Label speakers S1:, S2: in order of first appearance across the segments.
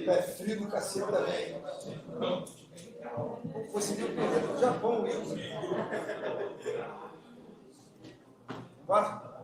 S1: Pé frio do cacete também. Você viu perder do Japão, Wilson. Bora.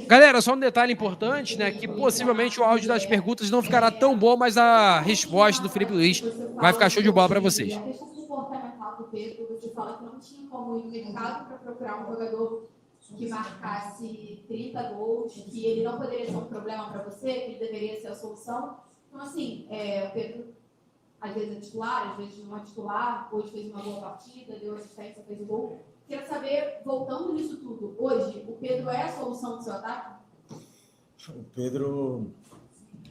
S2: Galera, só um detalhe importante, né? Que possivelmente o áudio das perguntas não ficará tão bom, mas a resposta do Felipe Luiz vai ficar show de bola para vocês.
S3: A questão comportamental do Pedro, você fala que não tinha como ir no mercado para procurar um jogador que marcasse 30 gols, que ele não poderia ser um problema para você, que ele deveria ser a solução. Então, assim, o Pedro, às vezes é titular, às vezes não é titular, hoje fez uma boa partida, deu assistência, fez o gol. Quero saber, voltando nisso tudo, hoje, o Pedro é a solução do seu ataque?
S4: O Pedro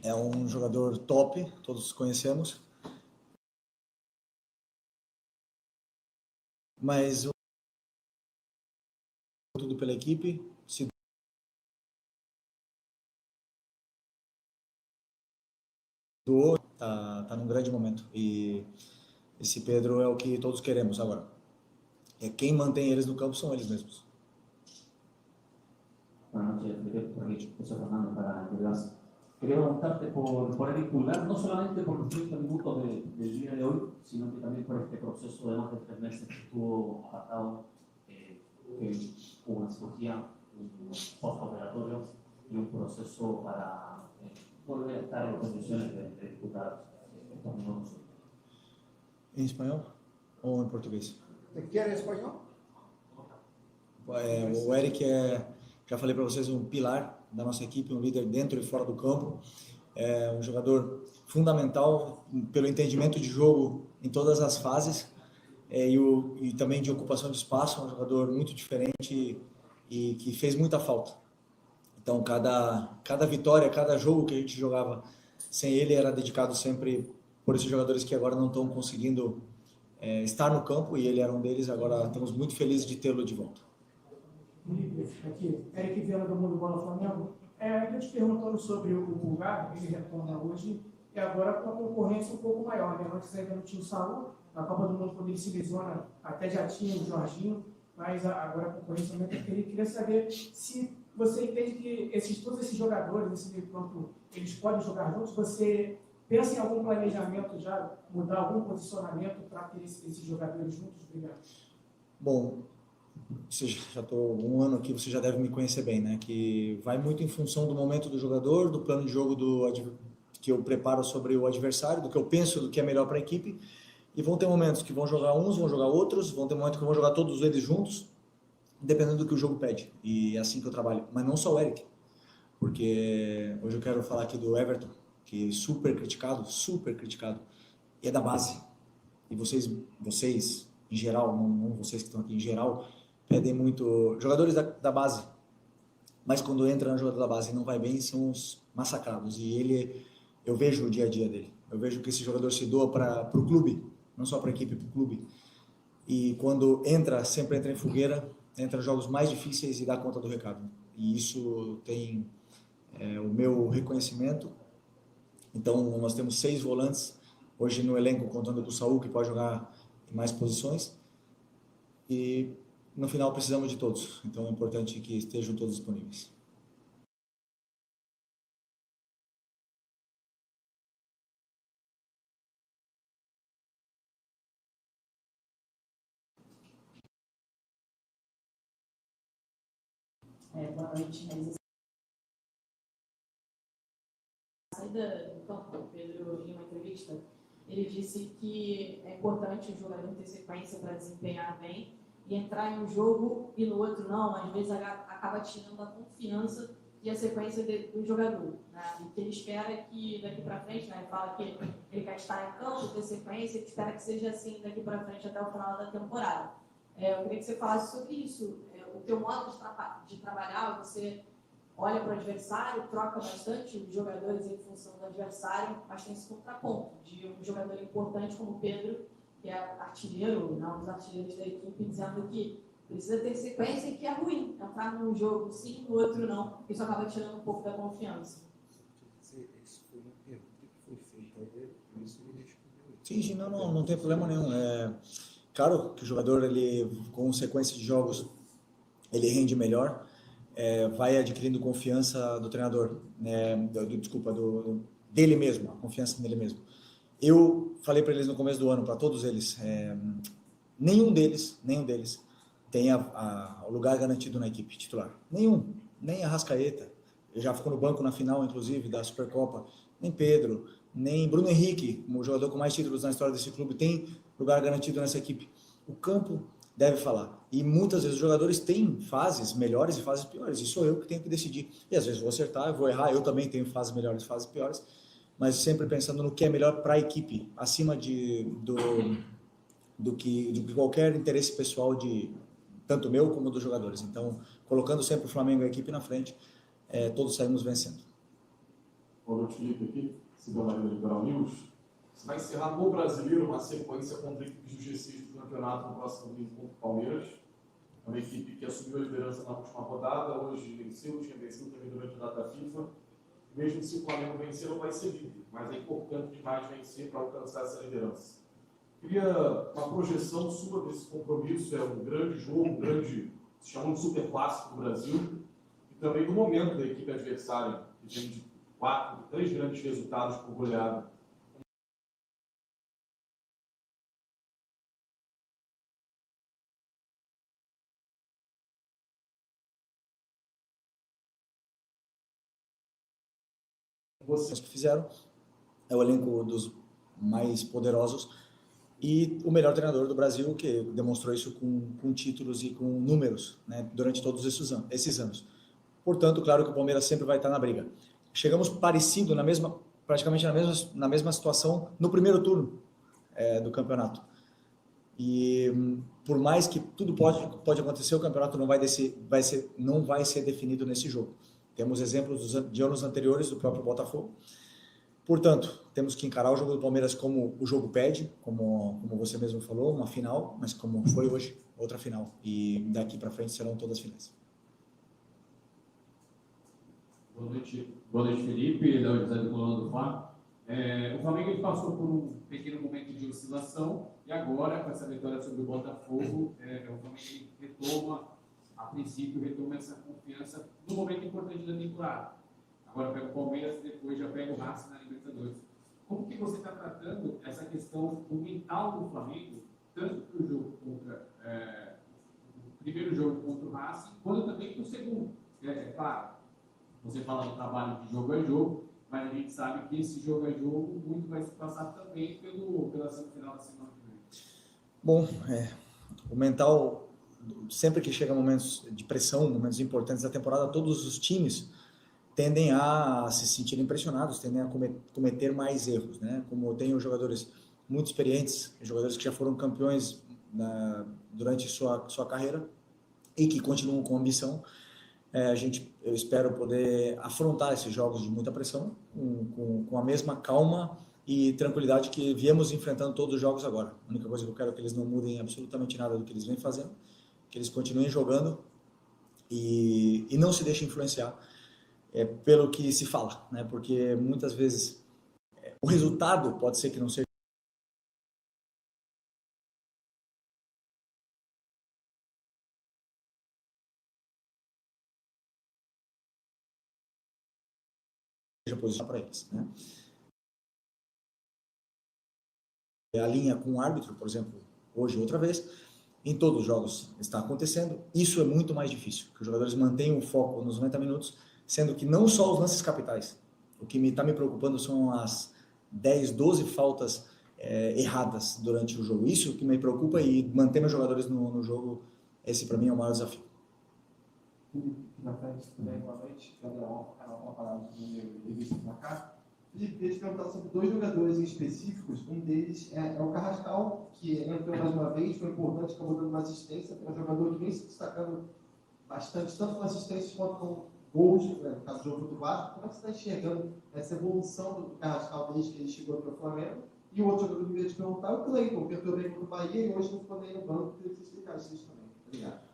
S4: é um jogador top, todos conhecemos. Mas tudo pela equipe, se doou, tá num grande momento. E esse Pedro é o que todos queremos agora. Quem mantém eles no campo são eles mesmos.
S5: Buenas noches, Felipe, por aquí, José Fernando, para Entregas. Quería preguntarte por el titular, no solamente por los 30 minutos del día de hoy, sino que también por este proceso de más de 3 meses que estuvo apartado, que hubo una cirugía, un postoperatorio y un proceso para volver a estar en condiciones de disputar estos minutos.
S4: Em espanhol ou em português?
S1: Você quer espanhol?
S4: O Eric já falei para vocês, um pilar da nossa equipe, um líder dentro e fora do campo, é um jogador fundamental pelo entendimento de jogo em todas as fases e também de ocupação de espaço, um jogador muito diferente e que fez muita falta. Então, cada vitória, cada jogo que a gente jogava sem ele era dedicado sempre por esses jogadores que agora não estão conseguindo estar no campo, e ele era um deles. Agora estamos muito felizes de tê-lo de volta.
S6: Aqui, Eric Viana do Mundo Bola Flamengo. Eu te perguntando sobre o Bulgar, ele retorna hoje, e agora com a concorrência um pouco maior, né? Antes ainda não tinha o Saúl, na Copa do Mundo, quando ele se lesiona, até já tinha o Jorginho, mas agora a concorrência aumenta. Ele queria saber se você entende que todos esses jogadores, nesse meio campo, eles podem jogar juntos. Você pensa em algum planejamento já, mudar algum posicionamento para ter esses jogadores juntos? Obrigado.
S4: Bom, já estou um ano aqui, você já deve me conhecer bem, né? Que vai muito em função do momento do jogador, do plano de jogo que eu preparo sobre o adversário, do que eu penso do que é melhor para a equipe. E vão ter momentos que vão jogar uns, vão jogar outros, vão ter momentos que vão jogar todos eles juntos, dependendo do que o jogo pede. E é assim que eu trabalho. Mas não só o Eric, porque hoje eu quero falar aqui do Everton, que é super criticado, e é da base. E vocês em geral, não vocês que estão aqui em geral, pedem muito jogadores da base, mas quando entra no jogador da base e não vai bem, são os massacrados. E eu vejo o dia a dia dele, eu vejo que esse jogador se doa para o clube, não só para a equipe, para o clube. E quando sempre entra em fogueira, entra nos jogos mais difíceis e dá conta do recado. E isso tem o meu reconhecimento. Então nós temos 6 volantes hoje no elenco, contando com o Saúl, que pode jogar em mais posições. E no final precisamos de todos, então é importante que estejam todos disponíveis.
S3: Boa noite, a saída do campo, o Pedro, em uma entrevista, ele disse que é importante o jogador ter sequência para desempenhar bem e entrar em um jogo e no outro não, às vezes acaba tirando a confiança e a sequência do jogador. Né? E que ele espera que daqui para frente, né, ele fala que ele quer estar em campo, ter sequência, ele espera que seja assim daqui para frente até o final da temporada. Eu queria que você falasse sobre isso. O teu modo de trabalhar, você olha para o adversário, troca bastante os jogadores em função do adversário, mas tem esse contraponto de um jogador importante como o Pedro, que é artilheiro, um dos artilheiros da equipe, dizendo que precisa ter sequência e que é ruim entrar num jogo sim, no outro não. Isso acaba tirando um pouco da confiança.
S1: Isso foi uma pergunta que foi feita a ele, por isso ele respondeu.
S4: Sim, não tem problema nenhum. Claro que o jogador, ele, com sequência de jogos ele rende melhor, vai adquirindo confiança do treinador, né, dele mesmo, a confiança nele mesmo. Eu falei para eles no começo do ano, para todos eles, nenhum deles tem o lugar garantido na equipe titular. Nenhum, nem Arrascaeta, ele já ficou no banco na final, inclusive, da Supercopa, nem Pedro, nem Bruno Henrique, o jogador com mais títulos na história desse clube, tem lugar garantido nessa equipe. O campo deve falar. E muitas vezes os jogadores têm fases melhores e fases piores, e sou eu que tenho que decidir. E às vezes vou acertar, eu vou errar, eu também tenho fases melhores e fases piores, mas sempre pensando no que é melhor para a equipe, acima do que qualquer interesse pessoal tanto meu como dos jogadores. Então, colocando sempre o Flamengo e a equipe na frente, todos saímos vencendo.
S7: Boa noite, Felipe, aqui, Cidão Maria Litoral News. Você vai encerrar no Brasileiro uma sequência contra equipes do G6 do campeonato no próximo domingo contra o Palmeiras. É uma equipe que assumiu a liderança na última rodada, hoje venceu, tinha vencido também durante a data FIFA. Mesmo se o Flamengo vencer, não vai ser líder, mas é importante demais vencer para alcançar essa liderança. Queria uma projeção sua desse compromisso, é um grande jogo, se chama de super clássico do Brasil, e também do momento da equipe adversária, que tem de 3 grandes resultados por goleada.
S4: Vocês que fizeram, é o elenco dos mais poderosos e o melhor treinador do Brasil, que demonstrou isso com títulos e com números, né, durante todos esses anos. Portanto, claro que o Palmeiras sempre vai estar na briga. Chegamos parecido, praticamente na mesma situação no primeiro turno do campeonato. E por mais que tudo pode acontecer, o campeonato não vai ser definido nesse jogo. Temos exemplos de anos anteriores do próprio Botafogo. Portanto, temos que encarar o jogo do Palmeiras como o jogo pede, como você mesmo falou, uma final, mas como foi hoje, outra final. E daqui para frente serão todas finais.
S5: Boa noite, Felipe, da José do Coluna do Fla. O Flamengo ele passou por um pequeno momento de oscilação e agora, com essa vitória sobre o Botafogo, o Flamengo retoma, a princípio, essa confiança no momento importante da temporada. Agora pega o Palmeiras e depois já pega o Racing na Libertadores. Como que você está tratando essa questão do mental do Flamengo, tanto para o jogo o primeiro jogo contra o Racing, quanto também para o segundo? Claro, você fala do trabalho de jogo a jogo, mas a gente sabe que esse jogo a jogo muito vai se passar também pela semifinal da semana que vem.
S4: Bom, o mental, sempre que chega momentos de pressão, momentos importantes da temporada, todos os times tendem a se sentir impressionados, tendem a cometer mais erros, né? Como eu tenho jogadores muito experientes, jogadores que já foram campeões durante sua carreira e que continuam com ambição, eu espero poder afrontar esses jogos de muita pressão com a mesma calma e tranquilidade que viemos enfrentando todos os jogos agora. A única coisa que eu quero é que eles não mudem absolutamente nada do que eles vêm fazendo, que eles continuem jogando e não se deixem influenciar pelo que se fala, né? Porque muitas vezes o resultado pode ser que não seja posicionar para eles, né? A linha com o árbitro, por exemplo, hoje outra vez, em todos os jogos está acontecendo. Isso é muito mais difícil, que os jogadores mantenham o foco nos 90 minutos, sendo que não só os lances capitais. O que está me preocupando são as 10, 12 faltas erradas durante o jogo. Isso que me preocupa, e manter meus jogadores no jogo, esse para mim é o maior desafio.
S1: Na frente também, boa noite. Gabriel, canal com a palavra do Revista Placar. Felipe, queria te perguntar sobre 2 jogadores em específicos. Um deles é o Carrascal, que entrou mais uma vez, foi importante, acabou dando uma assistência para um jogador que vem se destacando bastante, tanto com assistências quanto com gols, no caso do jogo do Vasco. Como é que você está enxergando essa evolução do Carrascal desde que ele chegou para o Flamengo? E o outro jogador que eu queria te perguntar é o Cleiton, que entrou bem contra o Bahia e hoje não ficou nem no banco. Queria que você explicasse isso também. Obrigado.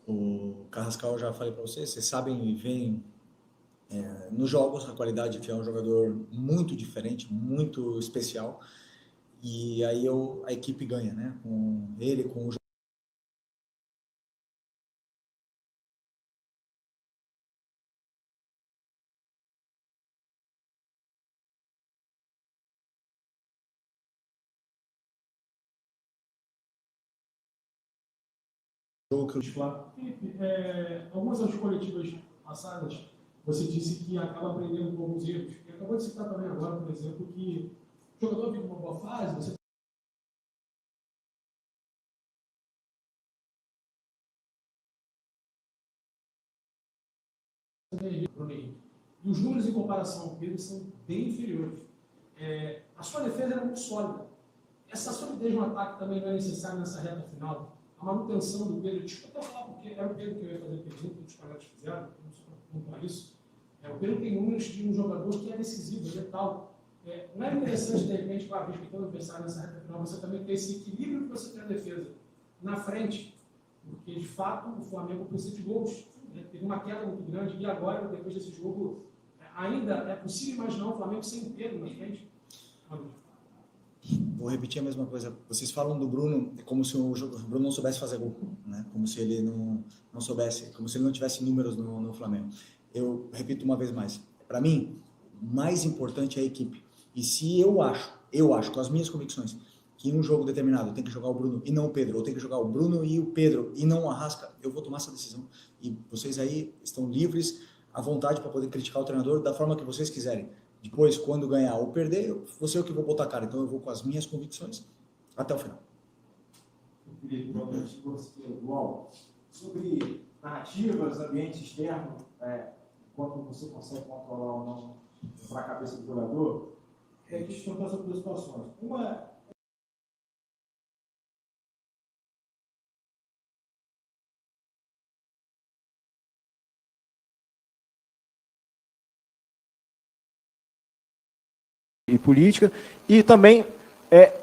S4: O Carrascal, já falei para vocês sabem e veem nos jogos a qualidade, que é um jogador muito diferente, muito especial, e aí a equipe ganha, né? Com ele, com o
S6: Felipe, algumas das coletivas passadas, você disse que acaba aprendendo com alguns erros. E acabou de citar também agora, por exemplo, que o jogador vive uma boa fase, você e os números em comparação ao Pedro são bem inferiores. A sua defesa era muito sólida. Essa solidez no ataque também não é necessária nessa reta final. A manutenção do Pedro, desculpa até falar, porque era o Pedro que eu ia fazer a pergunta, que os colegas fizeram, não só para pontuar isso. O Pedro tem números de um jogador que é decisivo, é letal. Não é interessante, de repente, para respeitando o adversário nessa reta final, você também ter esse equilíbrio que você tem na defesa na frente, porque, de fato, o Flamengo precisa de gols. Teve uma queda muito grande e agora, depois desse jogo, ainda é possível imaginar o Flamengo sem Pedro na frente?
S4: Vou repetir a mesma coisa. Vocês falam do Bruno como se o Bruno não soubesse fazer gol, né? Como se ele não soubesse, como se ele não tivesse números no Flamengo. Eu repito uma vez mais. Para mim, o mais importante é a equipe. E se eu acho, com as minhas convicções, que em um jogo determinado tem que jogar o Bruno e não o Pedro, ou tem que jogar o Bruno e o Pedro e não o Arrasca, eu vou tomar essa decisão. E vocês aí estão livres, à vontade para poder criticar o treinador da forma que vocês quiserem. Depois, quando ganhar ou perder, eu vou ser eu que vou botar a cara. Então eu vou com as minhas convicções até o final.
S8: Felipe, sobre narrativas, ambiente externo, quanto você consegue controlar ou não para a cabeça do jogador, a gente tem essas duas situações. Uma
S9: e política, e também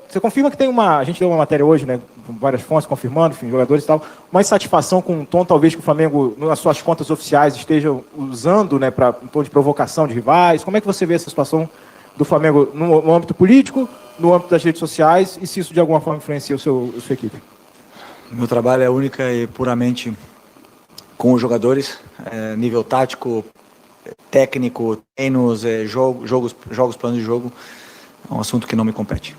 S9: você confirma que tem a gente deu uma matéria hoje, né, com várias fontes confirmando, enfim, jogadores e tal, uma insatisfação com um tom talvez que o Flamengo, nas suas contas oficiais, esteja usando, né, para um tom de provocação de rivais. Como é que você vê essa situação do Flamengo no âmbito político, no âmbito das redes sociais, e se isso de alguma forma influencia a sua equipe?
S4: Meu trabalho é única e puramente com os jogadores, nível tático, técnico, treinos, jogos, planos de jogo, é um assunto que não me compete.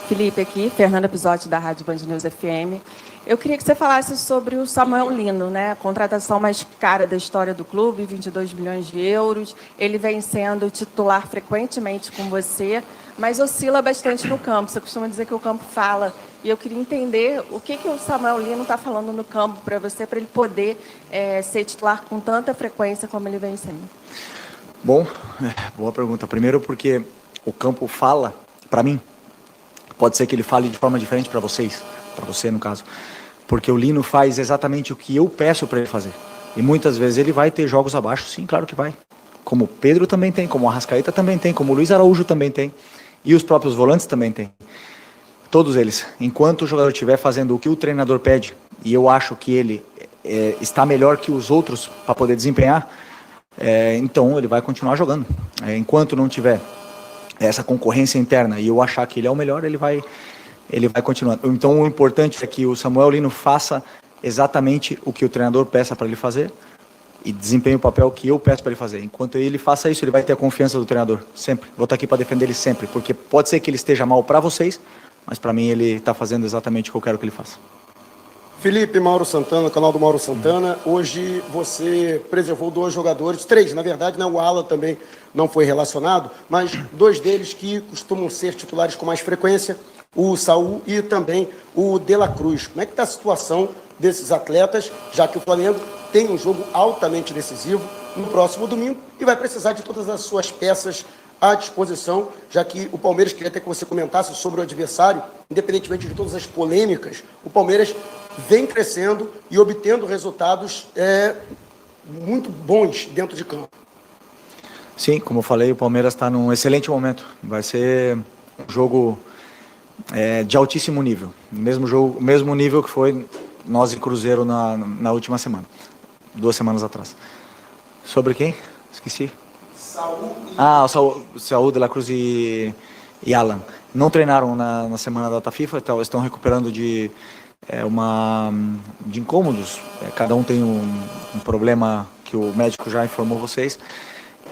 S10: Felipe aqui, Fernanda Pisotti da Rádio Band News FM. Eu queria que você falasse sobre o Samuel Lino, né? A contratação mais cara da história do clube, 22 milhões de euros. Ele vem sendo titular frequentemente com você, mas oscila bastante no campo. Você costuma dizer que o campo fala. E eu queria entender o que o Samuel Lino está falando no campo para você, para ele poder ser titular com tanta frequência como ele vem sendo.
S4: Bom, boa pergunta. Primeiro porque o campo fala, para mim, pode ser que ele fale de forma diferente para vocês, para você no caso, porque o Lino faz exatamente o que eu peço para ele fazer. E muitas vezes ele vai ter jogos abaixo, sim, claro que vai. Como o Pedro também tem, como o Arrascaeta também tem, como o Luiz Araújo também tem, e os próprios volantes também tem. Todos eles. Enquanto o jogador estiver fazendo o que o treinador pede, e eu acho que ele está melhor que os outros para poder desempenhar, então ele vai continuar jogando. Enquanto não tiver essa concorrência interna e eu achar que ele é o melhor, ele vai continuando. Então o importante é que o Samuel Lino faça exatamente o que o treinador peça para ele fazer e desempenhe o papel que eu peço para ele fazer. Enquanto ele faça isso, ele vai ter a confiança do treinador, sempre. Vou estar aqui para defender ele sempre, porque pode ser que ele esteja mal para vocês, mas para mim ele está fazendo exatamente o que eu quero que ele faça.
S11: Felipe, Mauro Santana, canal do Mauro Santana. Hoje você preservou 2 jogadores, 3 na verdade, né? O Alan também não foi relacionado, mas 2 deles que costumam ser titulares com mais frequência, o Saul e também o De La Cruz. Como é que está a situação desses atletas, já que o Flamengo tem um jogo altamente decisivo no próximo domingo e vai precisar de todas as suas peças à disposição, já que o Palmeiras, queria até que você comentasse sobre o adversário, independentemente de todas as polêmicas, o Palmeiras vem crescendo e obtendo resultados muito bons dentro de campo.
S4: Sim, como eu falei, o Palmeiras está num excelente momento. Vai ser um jogo de altíssimo nível. Mesmo nível que foi nós e Cruzeiro na última semana, 2 semanas atrás. Sobre quem? Esqueci. O Saúl, De La Cruz e Alan. Não treinaram na semana da data FIFA, então estão recuperando de incômodos. Cada um tem um problema que o médico já informou vocês.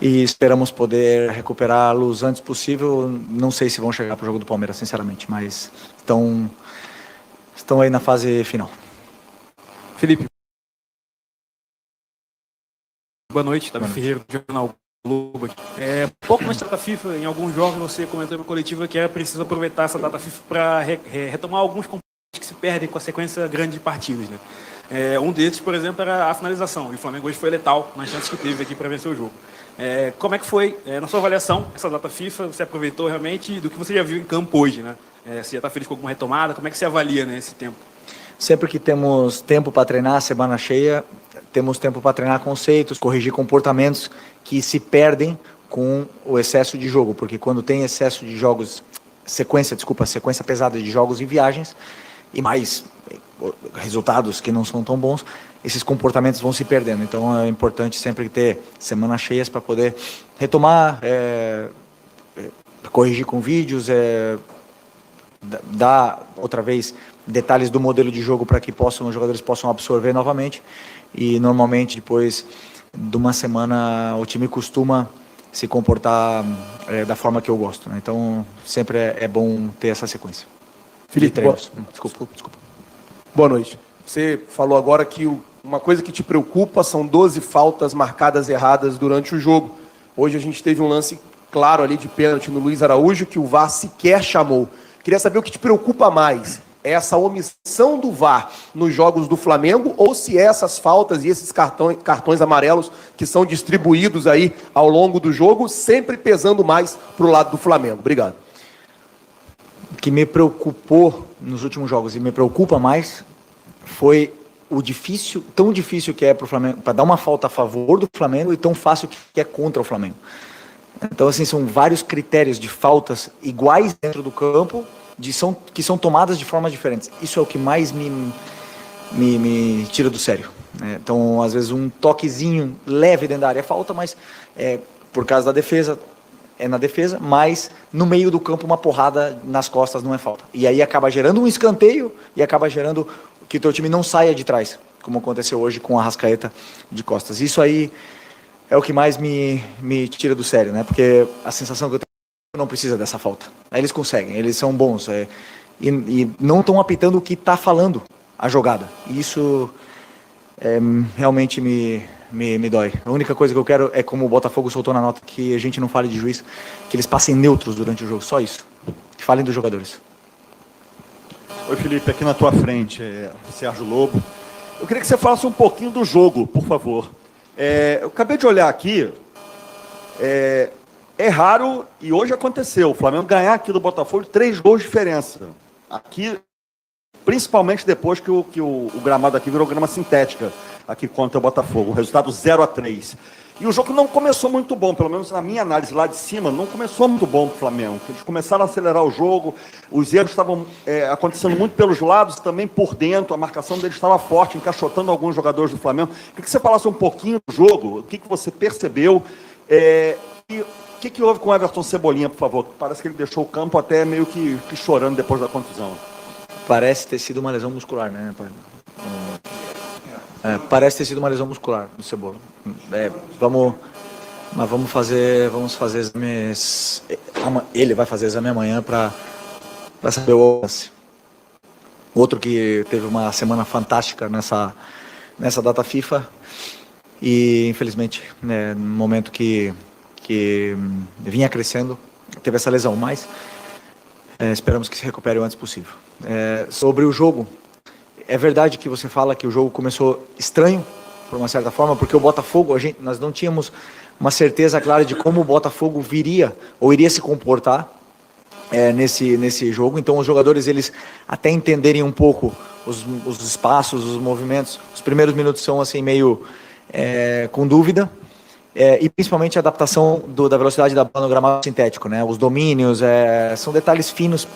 S4: E esperamos poder recuperá-los antes possível. Não sei se vão chegar para o jogo do Palmeiras, sinceramente, mas estão aí na fase final.
S12: Felipe. Boa noite, Davi Ferreira, do Jornal Globo. Pouco mais data FIFA, em alguns jogos você comentou na coletiva que era preciso aproveitar essa data FIFA para retomar alguns componentes que se perdem com a sequência grande de partidas, né? Um desses, por exemplo, era a finalização. E o Flamengo hoje foi letal nas chances que teve aqui para vencer o jogo. Como é que foi, na sua avaliação, essa data FIFA? Você aproveitou realmente do que você já viu em campo hoje, né? Você já está feliz com alguma retomada? Como é que você avalia, né, esse tempo?
S4: Sempre que temos tempo para treinar, semana cheia, temos tempo para treinar conceitos, corrigir comportamentos que se perdem com o excesso de jogo, porque quando tem excesso de jogos, sequência pesada de jogos e viagens, e mais resultados que não são tão bons, esses comportamentos vão se perdendo. Então é importante sempre ter semanas cheias para poder retomar, corrigir com vídeos, dar outra vez detalhes do modelo de jogo para que os jogadores possam absorver novamente. E normalmente depois de uma semana o time costuma se comportar da forma que eu gosto, né? Então sempre é bom ter essa sequência.
S13: Felipe,
S4: Desculpa.
S13: Boa noite. Você falou agora que uma coisa que te preocupa são 12 faltas marcadas erradas durante o jogo. Hoje a gente teve um lance claro ali de pênalti no Luiz Araújo que o VAR sequer chamou. Queria saber o que te preocupa mais. É essa omissão do VAR nos jogos do Flamengo ou se essas faltas e esses cartões amarelos que são distribuídos aí ao longo do jogo sempre pesando mais para o lado do Flamengo? Obrigado.
S4: O que me preocupou nos últimos jogos e me preocupa mais foi tão difícil que é para o Flamengo, para dar uma falta a favor do Flamengo e tão fácil que é contra o Flamengo. Então, assim, são vários critérios de faltas iguais dentro do campo, que são tomadas de formas diferentes. Isso é o que mais me tira do sério, né? Então, às vezes, um toquezinho leve dentro da área é falta, mas por causa da defesa, na defesa, mas no meio do campo uma porrada nas costas não é falta. E aí acaba gerando um escanteio e acaba gerando que o teu time não saia de trás, como aconteceu hoje com a Arrascaeta de costas. Isso aí é o que mais me tira do sério, né? Porque a sensação que eu tenho não precisa dessa falta. Eles conseguem, eles são bons e não estão apitando o que está falando a jogada. E isso realmente me dói. A única coisa que eu quero é, como o Botafogo soltou na nota, que a gente não fale de juiz, que eles passem neutros durante o jogo, só isso. Que falem dos jogadores.
S14: Oi, Felipe, aqui na tua frente, Sérgio Lobo. Eu queria que você falasse um pouquinho do jogo, por favor. Eu acabei de olhar aqui, é raro, e hoje aconteceu, o Flamengo ganhar aqui do Botafogo 3 gols de diferença. Aqui, principalmente depois que o gramado aqui virou grama sintética, aqui contra o Botafogo. O resultado 0-3. E o jogo não começou muito bom, pelo menos na minha análise lá de cima, não começou muito bom para o Flamengo. Eles começaram a acelerar o jogo, os erros estavam acontecendo muito pelos lados, também por dentro, a marcação deles estava forte, encaixotando alguns jogadores do Flamengo. Queria que você falasse um pouquinho do jogo, o que você percebeu, e o que houve com o Everton Cebolinha, por favor? Parece que ele deixou o campo até meio que chorando depois da contusão.
S4: Parece ter sido uma lesão muscular, né, pai? Parece ter sido uma lesão muscular no Cebola. Vamos fazer exames. Ele vai fazer exame amanhã para saber o lance. Outro que teve uma semana fantástica nessa data FIFA e infelizmente, né, no momento que vinha crescendo, teve essa lesão, mas esperamos que se recupere o antes possível. Sobre o jogo, é verdade que você fala que o jogo começou estranho, por uma certa forma, porque o Botafogo, nós não tínhamos uma certeza clara de como o Botafogo viria ou iria se comportar nesse jogo. Então os jogadores, eles até entenderem um pouco os espaços, os movimentos, os primeiros minutos são assim meio com dúvida, e principalmente a adaptação da velocidade da bola no gramado sintético, né? Os domínios, são detalhes finos,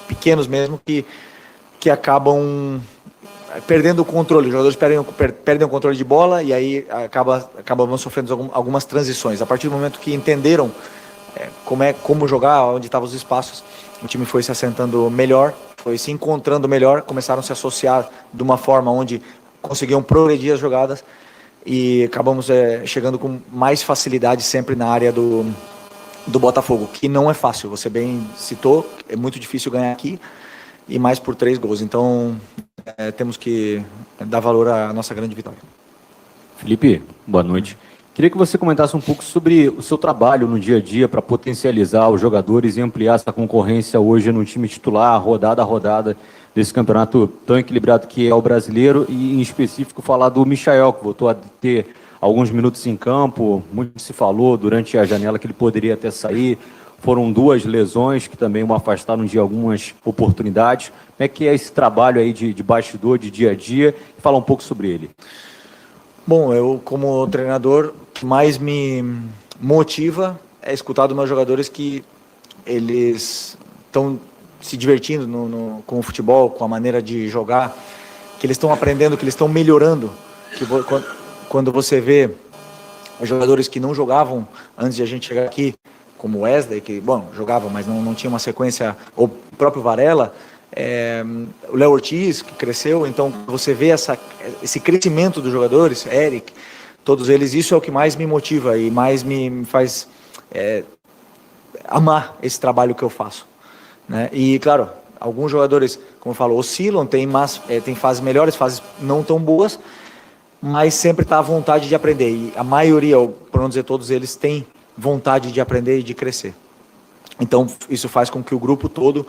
S4: pequenos mesmo, que acabam perdendo o controle. Os jogadores perdem o controle de bola e aí acabam sofrendo algumas transições. A partir do momento que entenderam como jogar, onde estavam os espaços, o time foi se assentando melhor, foi se encontrando melhor, começaram a se associar de uma forma onde conseguiam progredir as jogadas e acabamos chegando com mais facilidade sempre na área do Botafogo, que não é fácil, você bem citou, é muito difícil ganhar aqui, e mais por 3 gols. Então, temos que dar valor à nossa grande vitória.
S15: Felipe, boa noite. Queria que você comentasse um pouco sobre o seu trabalho no dia a dia para potencializar os jogadores e ampliar essa concorrência hoje no time titular, rodada a rodada, desse campeonato tão equilibrado que é o brasileiro, e em específico falar do Michael, que voltou a ter alguns minutos em campo. Muito se falou durante a janela que ele poderia até sair. Foram 2 lesões que também o afastaram de algumas oportunidades. Como é que é esse trabalho aí de bastidor, de dia a dia? Fala um pouco sobre ele.
S4: Bom, eu como treinador, o que mais me motiva é escutar dos meus jogadores que eles estão se divertindo com o futebol, com a maneira de jogar, que eles estão aprendendo, que eles estão melhorando. Quando você vê os jogadores que não jogavam antes de a gente chegar aqui, como o Wesley, que, bom, jogava, mas não tinha uma sequência, ou o próprio Varela, o Léo Ortiz, que cresceu. Então você vê esse crescimento dos jogadores, Eric, todos eles, isso é o que mais me motiva e mais me faz amar esse trabalho que eu faço, né? E claro, alguns jogadores, como eu falo, oscilam, tem fases melhores, fases não tão boas, mas sempre está à vontade de aprender, e a maioria, ou por não dizer todos eles, têm vontade de aprender e de crescer. Então isso faz com que o grupo todo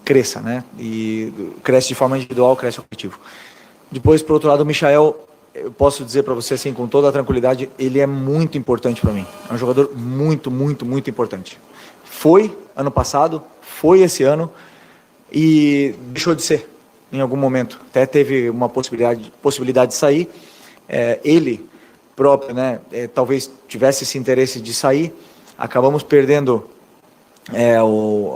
S4: cresça, né? E cresce de forma individual, cresce o coletivo. Depois, por outro lado, o Michael, eu posso dizer para você assim, com toda a tranquilidade, ele é muito importante para mim. É um jogador muito, muito, muito importante. Foi ano passado, foi esse ano e deixou de ser em algum momento. Até teve uma possibilidade de sair. Ele próprio, né? Talvez tivesse esse interesse de sair. Acabamos perdendo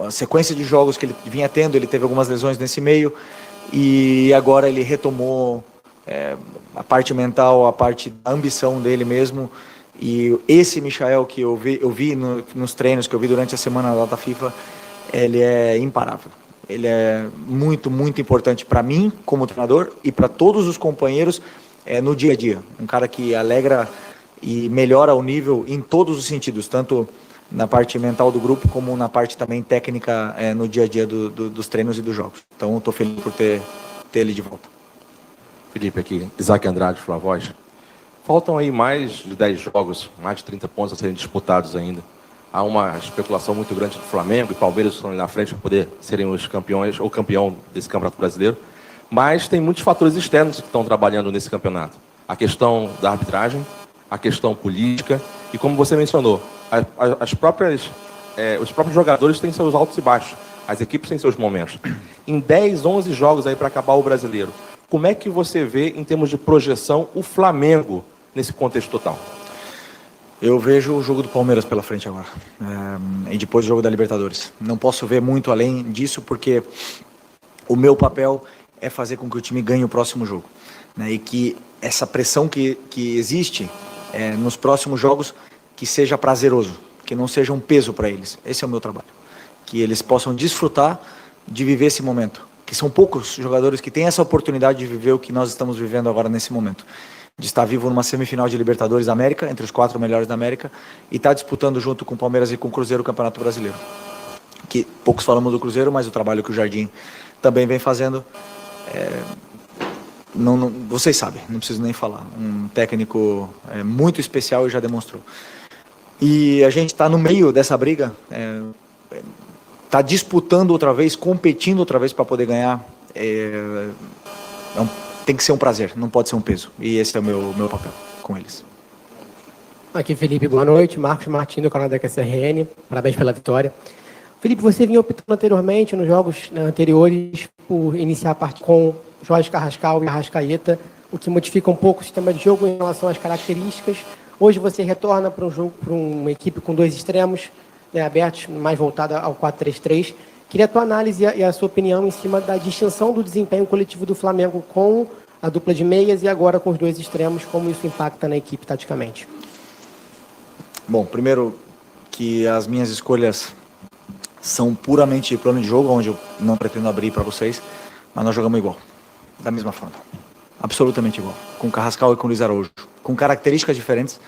S4: a sequência de jogos que ele vinha tendo. Ele teve algumas lesões nesse meio e agora ele retomou a parte mental, a parte da ambição dele mesmo. E esse Michael que eu vi nos treinos que eu vi durante a semana da data FIFA, ele é imparável. Ele é muito, muito importante para mim como treinador e para todos os companheiros no dia a dia. Um cara que alegra e melhora o nível em todos os sentidos, tanto na parte mental do grupo, como na parte também técnica no dia a dia dos treinos e dos jogos. Então, eu estou feliz por ter ele de volta.
S16: Felipe, aqui, Isaac Andrade, Flavoz. Faltam aí mais de 10 jogos, mais de 30 pontos a serem disputados ainda. Há uma especulação muito grande do Flamengo e Palmeiras estão ali na frente para poder serem os campeões ou campeão desse Campeonato Brasileiro. Mas tem muitos fatores externos que estão trabalhando nesse campeonato. A questão da arbitragem, a questão política e, como você mencionou, os próprios jogadores têm seus altos e baixos, as equipes têm seus momentos. Em 10, 11 jogos aí para acabar o Brasileiro, como é que você vê, em termos de projeção, o Flamengo nesse contexto total?
S4: Eu vejo o jogo do Palmeiras pela frente agora, e depois o jogo da Libertadores. Não posso ver muito além disso, porque o meu papel é fazer com que o time ganhe o próximo jogo, né? E que essa pressão que existe nos próximos jogos, que seja prazeroso, que não seja um peso para eles. Esse é o meu trabalho. Que eles possam desfrutar de viver esse momento. Que são poucos jogadores que têm essa oportunidade de viver o que nós estamos vivendo agora nesse momento. De estar vivo numa semifinal de Libertadores da América, entre os 4 melhores da América, e estar disputando junto com o Palmeiras e com o Cruzeiro o Campeonato Brasileiro. Que poucos falamos do Cruzeiro, mas o trabalho que o Jardim também vem fazendo, vocês sabem, não preciso nem falar. Um técnico muito especial e já demonstrou. E a gente está no meio dessa briga, está disputando outra vez, competindo outra vez para poder ganhar. Tem que ser um prazer, não pode ser um peso. E esse é o meu papel com eles.
S17: Aqui, Felipe, boa noite. Marcos Martins, do canal da QSRN. Parabéns pela vitória. Felipe, você vinha optando anteriormente, nos jogos anteriores, por iniciar a parte com Jorge Carrascal e Arrascaeta, o que modifica um pouco o sistema de jogo em relação às características. Hoje você retorna para um jogo, para uma equipe com 2 extremos, abertos, mais voltada ao 4-3-3. Queria a tua análise e a sua opinião em cima da distinção do desempenho coletivo do Flamengo com a dupla de meias e agora com os 2 extremos, como isso impacta na equipe taticamente.
S4: Bom, primeiro que as minhas escolhas são puramente plano de jogo, onde eu não pretendo abrir para vocês, mas nós jogamos igual, da mesma forma, absolutamente igual, com Carrascal e com Luiz Araújo, com características diferentes,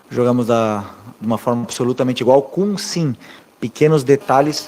S4: jogamos de uma forma absolutamente igual, com sim, pequenos detalhes